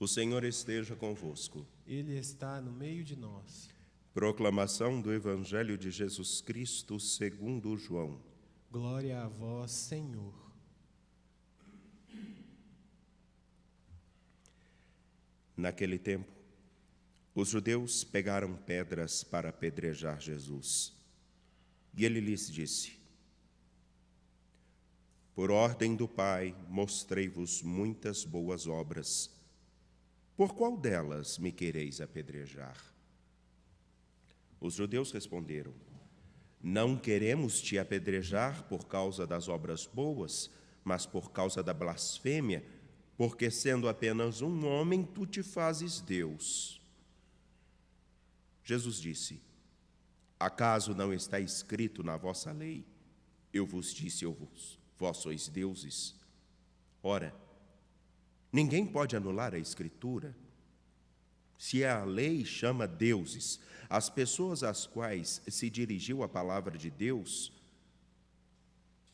O Senhor esteja convosco. Ele está no meio de nós. Proclamação do Evangelho de Jesus Cristo segundo João. Glória a vós, Senhor. Naquele tempo, os judeus pegaram pedras para apedrejar Jesus. E ele lhes disse: Por ordem do Pai, mostrei-vos muitas boas obras. Por qual delas me quereis apedrejar? Os judeus responderam: Não queremos te apedrejar por causa das obras boas, mas por causa da blasfêmia, porque sendo apenas um homem, tu te fazes Deus. Jesus disse: Acaso não está escrito na vossa lei? Eu vos disse, vós sois deuses. Ora, ninguém pode anular a Escritura. Se a lei chama deuses as pessoas às quais se dirigiu a palavra de Deus,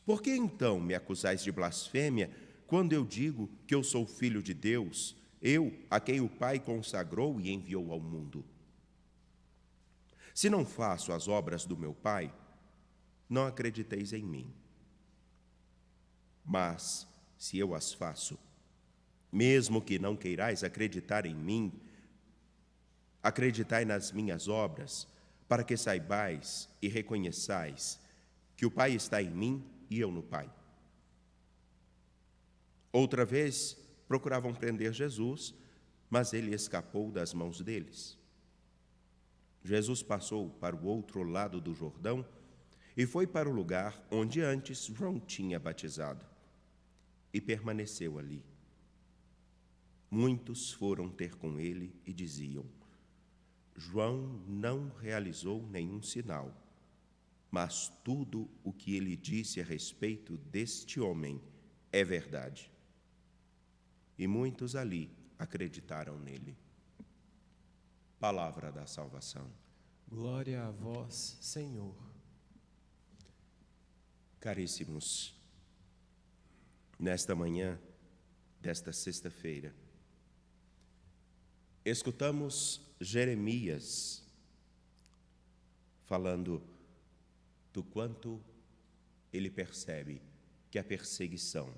por que então me acusais de blasfêmia quando eu digo que eu sou filho de Deus, eu a quem o Pai consagrou e enviou ao mundo? Se não faço as obras do meu Pai, não acrediteis em mim. Mas, se eu as faço, mesmo que não queirais acreditar em mim, acreditai nas minhas obras, para que saibais e reconheçais que o Pai está em mim e eu no Pai. Outra vez, procuravam prender Jesus, mas ele escapou das mãos deles. Jesus passou para o outro lado do Jordão e foi para o lugar onde antes João tinha batizado, e permaneceu ali. Muitos foram ter com ele e diziam: João não realizou nenhum sinal, mas tudo o que ele disse a respeito deste homem é verdade. E muitos ali acreditaram nele. Palavra da salvação. Glória a vós, Senhor. Caríssimos, nesta manhã desta sexta-feira, escutamos Jeremias falando do quanto ele percebe que a perseguição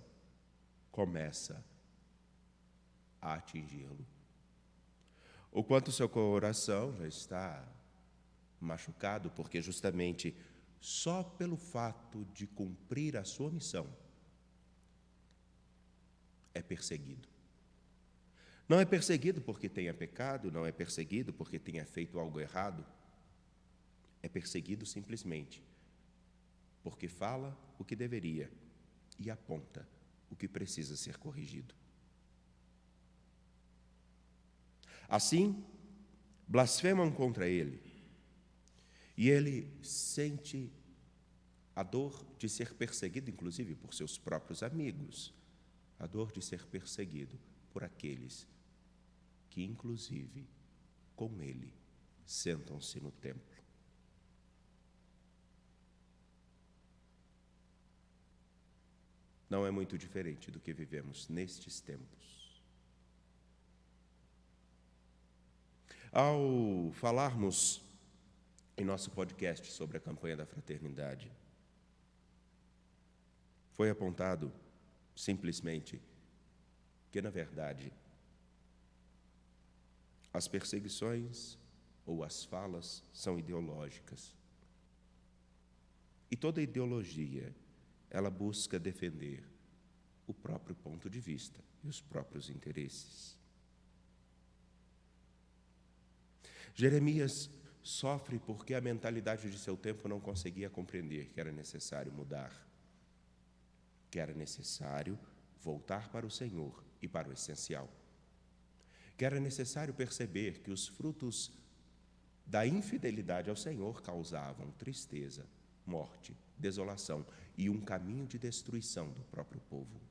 começa a atingi-lo. O quanto seu coração já está machucado, porque justamente só pelo fato de cumprir a sua missão é perseguido. Não é perseguido porque tenha pecado, não é perseguido porque tenha feito algo errado. É perseguido simplesmente porque fala o que deveria e aponta o que precisa ser corrigido. Assim, blasfemam contra ele, e ele sente a dor de ser perseguido, inclusive por seus próprios amigos, a dor de ser perseguido por aqueles que, inclusive, com ele, sentam-se no templo. Não é muito diferente do que vivemos nestes tempos. Ao falarmos em nosso podcast sobre a campanha da fraternidade, foi apontado simplesmente que, na verdade, as perseguições ou as falas são ideológicas. E toda ideologia, ela busca defender o próprio ponto de vista e os próprios interesses. Jeremias sofre porque a mentalidade de seu tempo não conseguia compreender que era necessário mudar, que era necessário voltar para o Senhor e para o essencial, que era necessário perceber que os frutos da infidelidade ao Senhor causavam tristeza, morte, desolação e um caminho de destruição do próprio povo.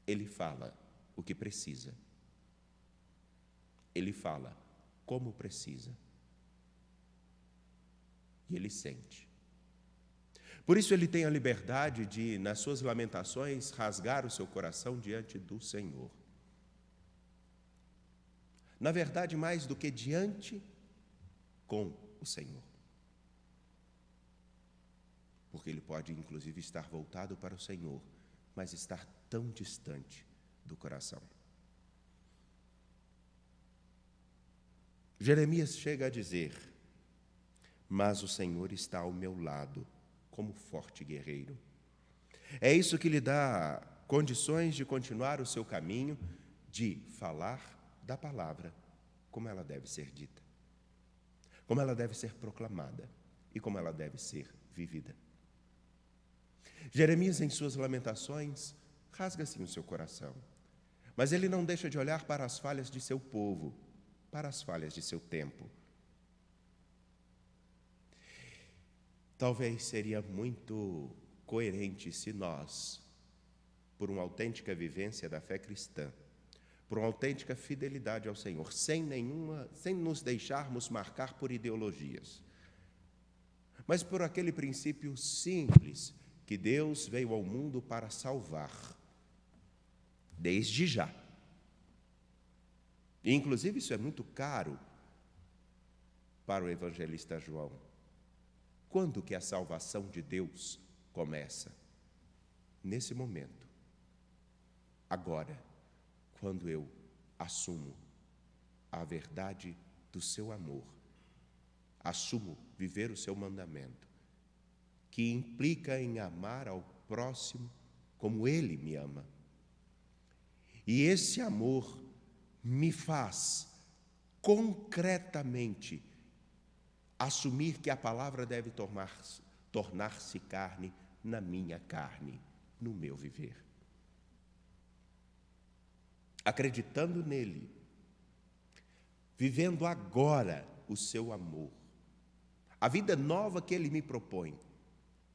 Ele fala o que precisa. Ele fala como precisa. E ele sente. Por isso ele tem a liberdade de, nas suas lamentações, rasgar o seu coração diante do Senhor. Na verdade, mais do que diante, com o Senhor. Porque ele pode, inclusive, estar voltado para o Senhor, mas estar tão distante do coração. Jeremias chega a dizer: mas o Senhor está ao meu lado, como forte guerreiro. É isso que lhe dá condições de continuar o seu caminho, de falar da palavra como ela deve ser dita, como ela deve ser proclamada e como ela deve ser vivida. Jeremias, em suas lamentações, rasga sim o seu coração, mas ele não deixa de olhar para as falhas de seu povo, para as falhas de seu tempo. Talvez seria muito coerente se nós, por uma autêntica vivência da fé cristã, por uma autêntica fidelidade ao Senhor, sem nos deixarmos marcar por ideologias, mas por aquele princípio simples, que Deus veio ao mundo para salvar, desde já. E, inclusive, isso é muito caro para o evangelista João. Quando que a salvação de Deus começa? Nesse momento. Agora, quando eu assumo a verdade do seu amor, assumo viver o seu mandamento, que implica em amar ao próximo como ele me ama. E esse amor me faz concretamente assumir que a palavra deve tornar-se carne na minha carne, no meu viver. Acreditando nele, vivendo agora o seu amor, a vida nova que ele me propõe,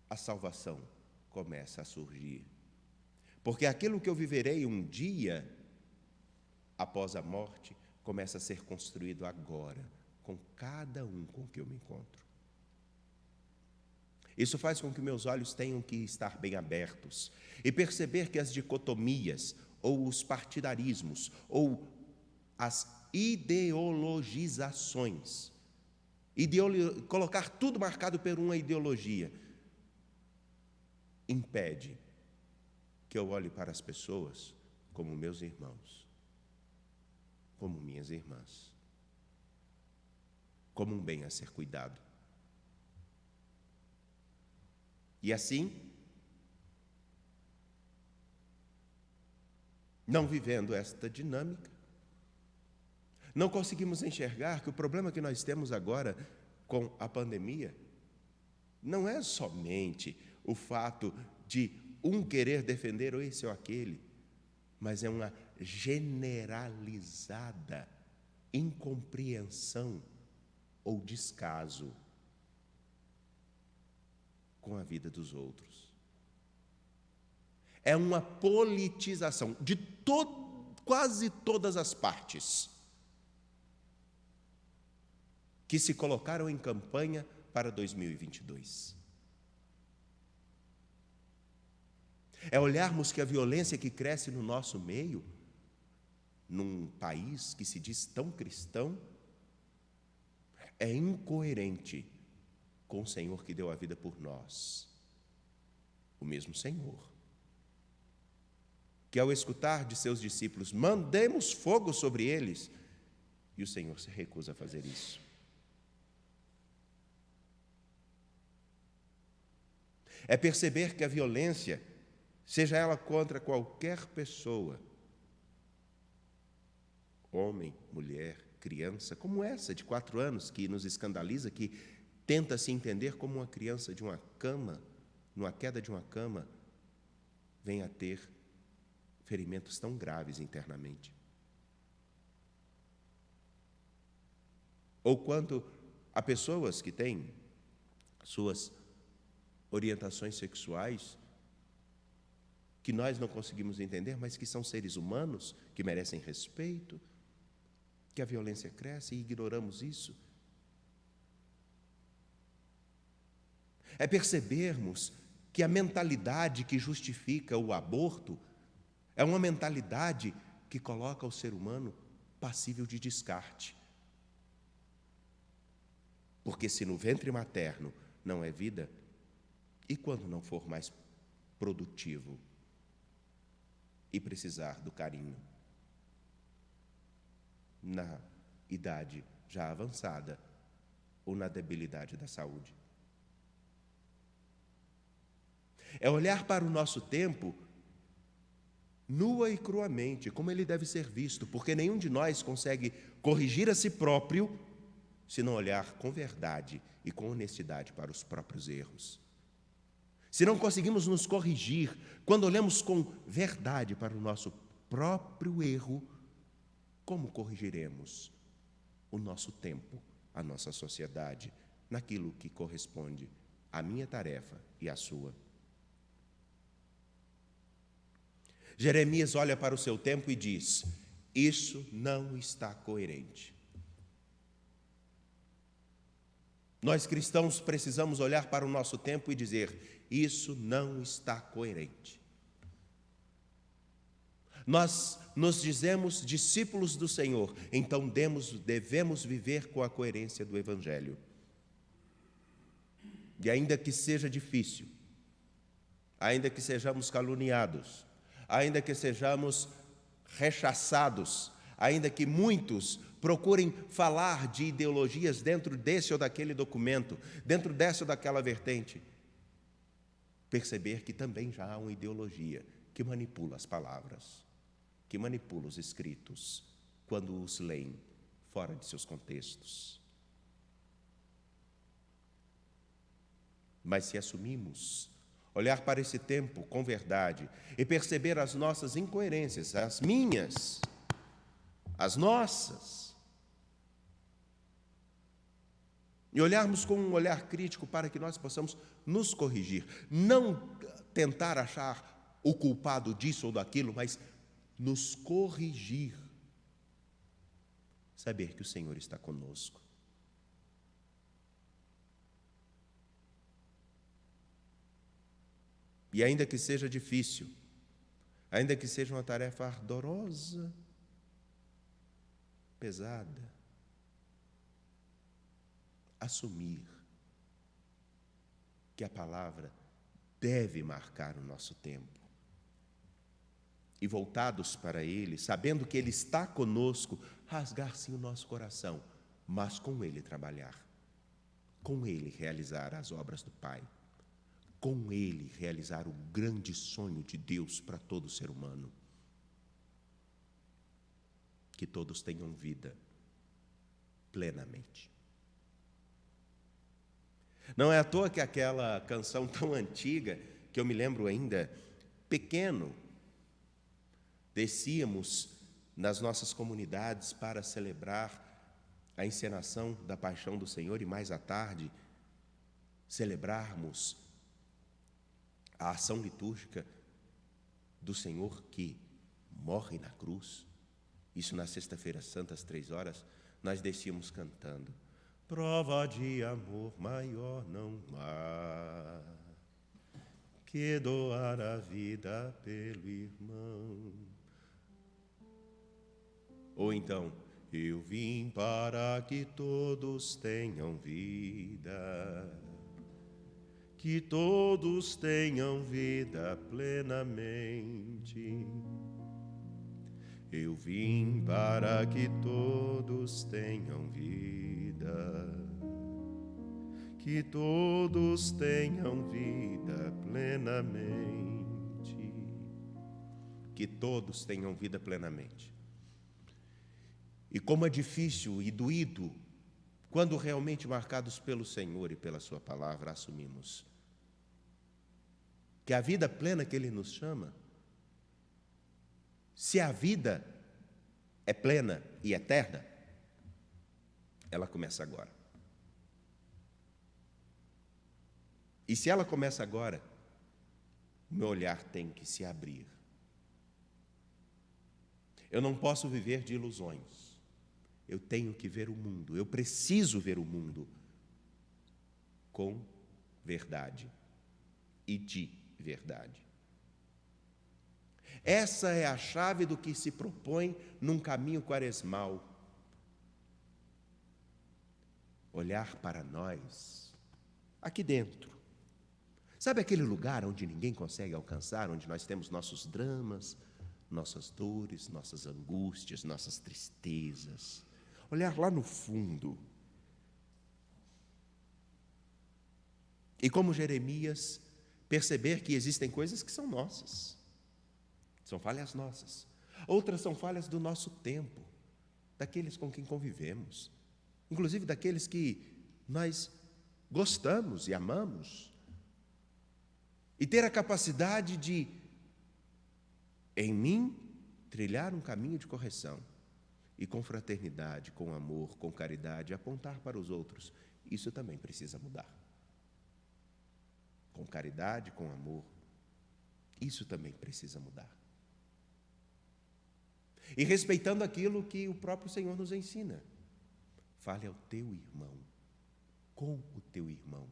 a salvação começa a surgir. Porque aquilo que eu viverei um dia após a morte começa a ser construído agora, com cada um com que eu me encontro. Isso faz com que meus olhos tenham que estar bem abertos e perceber que as dicotomias, ou os partidarismos, ou as ideologizações, colocar tudo marcado por uma ideologia, impede que eu olhe para as pessoas como meus irmãos, como minhas irmãs, como um bem a ser cuidado. E assim, não vivendo esta dinâmica, não conseguimos enxergar que o problema que nós temos agora com a pandemia não é somente o fato de um querer defender esse ou aquele, mas é uma generalizada incompreensão ou descaso com a vida dos outros. É uma politização de quase todas as partes que se colocaram em campanha para 2022. É olharmos que a violência que cresce no nosso meio, num país que se diz tão cristão, é incoerente com o Senhor que deu a vida por nós. O mesmo Senhor, que ao escutar de seus discípulos, mandemos fogo sobre eles, e o Senhor se recusa a fazer isso. É perceber que a violência, seja ela contra qualquer pessoa, homem, mulher, criança, como essa de 4 anos que nos escandaliza, que tenta se entender como uma criança de uma cama, numa queda de uma cama, vem a ter ferimentos tão graves internamente. Ou quanto a pessoas que têm suas orientações sexuais, que nós não conseguimos entender, mas que são seres humanos, que merecem respeito, que a violência cresce e ignoramos isso. É percebermos que a mentalidade que justifica o aborto é uma mentalidade que coloca o ser humano passível de descarte. Porque se no ventre materno não é vida, e quando não for mais produtivo e precisar do carinho? Na idade já avançada ou na debilidade da saúde? É olhar para o nosso tempo nua e cruamente, como ele deve ser visto, porque nenhum de nós consegue corrigir a si próprio se não olhar com verdade e com honestidade para os próprios erros. Se não conseguimos nos corrigir quando olhamos com verdade para o nosso próprio erro, como corrigiremos o nosso tempo, a nossa sociedade, naquilo que corresponde à minha tarefa e à sua? Jeremias olha para o seu tempo e diz: isso não está coerente. Nós cristãos precisamos olhar para o nosso tempo e dizer: isso não está coerente. Nós nos dizemos discípulos do Senhor, então devemos viver com a coerência do Evangelho. E ainda que seja difícil, ainda que sejamos caluniados, ainda que sejamos rechaçados, ainda que muitos procurem falar de ideologias dentro desse ou daquele documento, dentro dessa ou daquela vertente, perceber que também já há uma ideologia que manipula as palavras, que manipula os escritos, quando os leem fora de seus contextos. Mas se assumimos olhar para esse tempo com verdade e perceber as nossas incoerências, as minhas, as nossas, e olharmos com um olhar crítico para que nós possamos nos corrigir, não tentar achar o culpado disso ou daquilo, mas nos corrigir, saber que o Senhor está conosco. E ainda que seja difícil, ainda que seja uma tarefa ardorosa, pesada, assumir que a palavra deve marcar o nosso tempo. E voltados para Ele, sabendo que Ele está conosco, rasgar sim o nosso coração, mas com Ele trabalhar, com Ele realizar as obras do Pai, com Ele realizar o grande sonho de Deus para todo ser humano. Que todos tenham vida plenamente. Não é à toa que aquela canção tão antiga, que eu me lembro ainda, pequeno, descíamos nas nossas comunidades para celebrar a encenação da Paixão do Senhor e mais à tarde celebrarmos a ação litúrgica do Senhor que morre na cruz. Isso na sexta-feira santa, às 3h, nós descíamos cantando: prova de amor maior não há que doar a vida pelo irmão. Ou então: eu vim para que todos tenham vida, que todos tenham vida plenamente. Eu vim para que todos tenham vida, que todos tenham vida plenamente. Que todos tenham vida plenamente. E como é difícil e doído, quando realmente marcados pelo Senhor e pela Sua palavra, assumimos que a vida plena que Ele nos chama, se a vida é plena e eterna, ela começa agora. E se ela começa agora, o meu olhar tem que se abrir. Eu não posso viver de ilusões. Eu tenho que ver o mundo, eu preciso ver o mundo com verdade e de verdade. Essa é a chave do que se propõe num caminho quaresmal. Olhar para nós, aqui dentro. Sabe aquele lugar onde ninguém consegue alcançar, onde nós temos nossos dramas, nossas dores, nossas angústias, nossas tristezas? Olhar lá no fundo. E como Jeremias, perceber que existem coisas que são nossas. São falhas nossas. Outras são falhas do nosso tempo, daqueles com quem convivemos, inclusive daqueles que nós gostamos e amamos. E ter a capacidade de, em mim, trilhar um caminho de correção e com fraternidade, com amor, com caridade, apontar para os outros. Isso também precisa mudar. Com caridade, com amor, isso também precisa mudar. E respeitando aquilo que o próprio Senhor nos ensina. Fale ao teu irmão, com o teu irmão.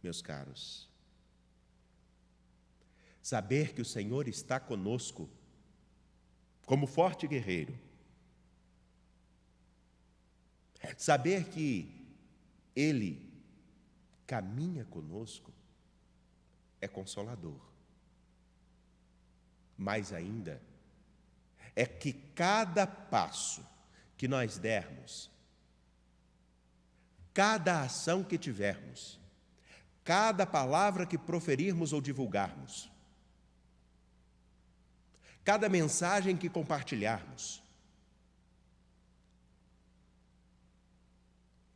Meus caros, saber que o Senhor está conosco, como forte guerreiro, saber que Ele caminha conosco, é consolador. Mais ainda, é que cada passo que nós dermos, cada ação que tivermos, cada palavra que proferirmos ou divulgarmos, cada mensagem que compartilharmos,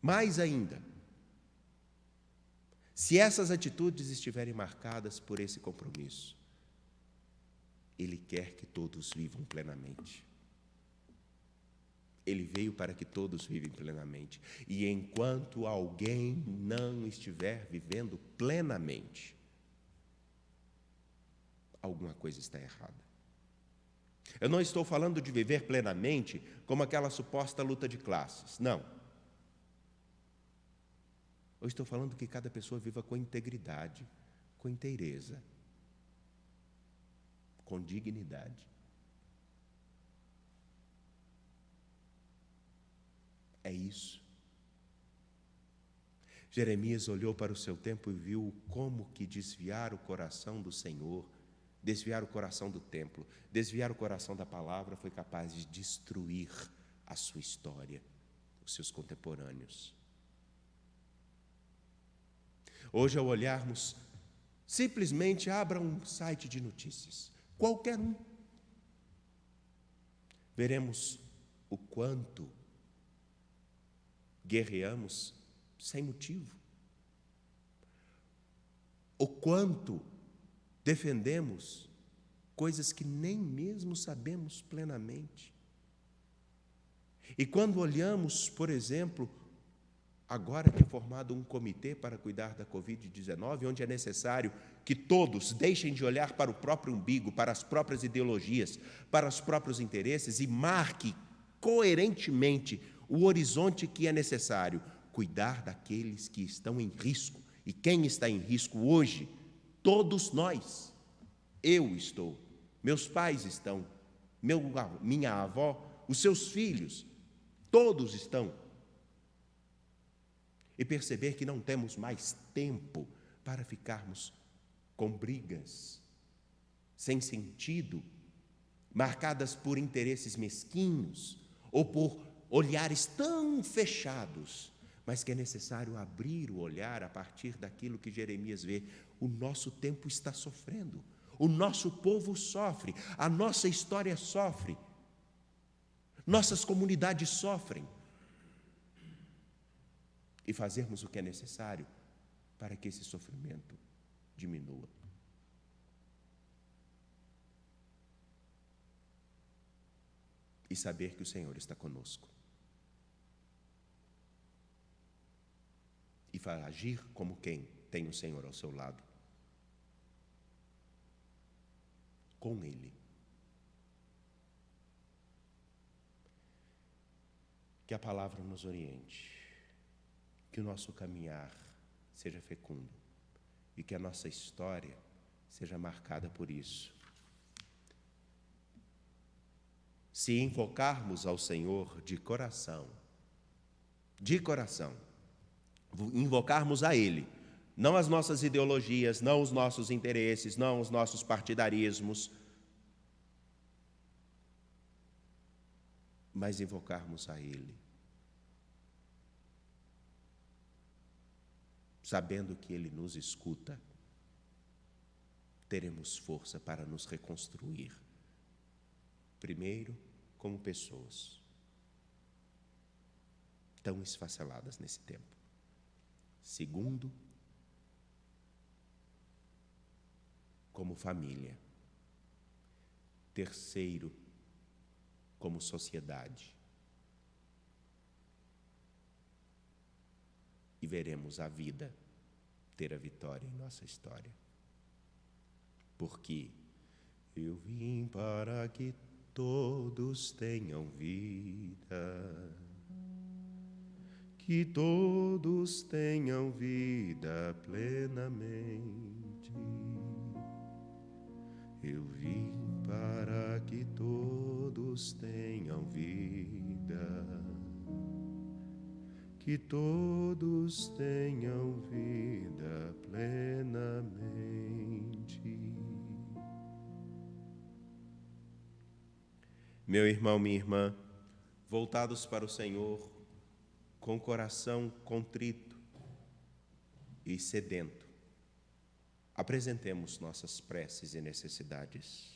mais ainda, se essas atitudes estiverem marcadas por esse compromisso, Ele quer que todos vivam plenamente. Ele veio para que todos vivem plenamente. E enquanto alguém não estiver vivendo plenamente, alguma coisa está errada. Eu não estou falando de viver plenamente como aquela suposta luta de classes. Não. Eu estou falando que cada pessoa viva com integridade, com inteireza, com dignidade. É isso. Jeremias olhou para o seu tempo e viu como que desviar o coração do Senhor, desviar o coração do templo, desviar o coração da palavra foi capaz de destruir a sua história, os seus contemporâneos. Hoje, ao olharmos, simplesmente abra um site de notícias, qualquer um. Veremos o quanto guerreamos sem motivo, o quanto defendemos coisas que nem mesmo sabemos plenamente. E quando olhamos, por exemplo, agora que é formado um comitê para cuidar da Covid-19, onde é necessário que todos deixem de olhar para o próprio umbigo, para as próprias ideologias, para os próprios interesses e marque coerentemente o horizonte que é necessário, cuidar daqueles que estão em risco. E quem está em risco hoje? Todos nós. Eu estou, meus pais estão, minha avó, os seus filhos, todos estão. E perceber que não temos mais tempo para ficarmos com brigas sem sentido, marcadas por interesses mesquinhos ou por olhares tão fechados, mas que é necessário abrir o olhar a partir daquilo que Jeremias vê. O nosso tempo está sofrendo, o nosso povo sofre, a nossa história sofre, nossas comunidades sofrem. E fazermos o que é necessário para que esse sofrimento diminua. E saber que o Senhor está conosco. E agir como quem tem o Senhor ao seu lado. Com Ele. Que a palavra nos oriente. que o nosso caminhar seja fecundo e que a nossa história seja marcada por isso. Se invocarmos ao Senhor de coração, invocarmos a Ele, não as nossas ideologias, não os nossos interesses, não os nossos partidarismos, mas invocarmos a Ele, sabendo que Ele nos escuta, teremos força para nos reconstruir. Primeiro, como pessoas tão esfaceladas nesse tempo. Segundo, como família. Terceiro, como sociedade. E veremos a vida ter a vitória em nossa história. Porque eu vim para que todos tenham vida, que todos tenham vida plenamente. Eu vim para que todos tenham vida, que todos tenham vida plenamente. Meu irmão, minha irmã, voltados para o Senhor, com o coração contrito e sedento, apresentemos nossas preces e necessidades.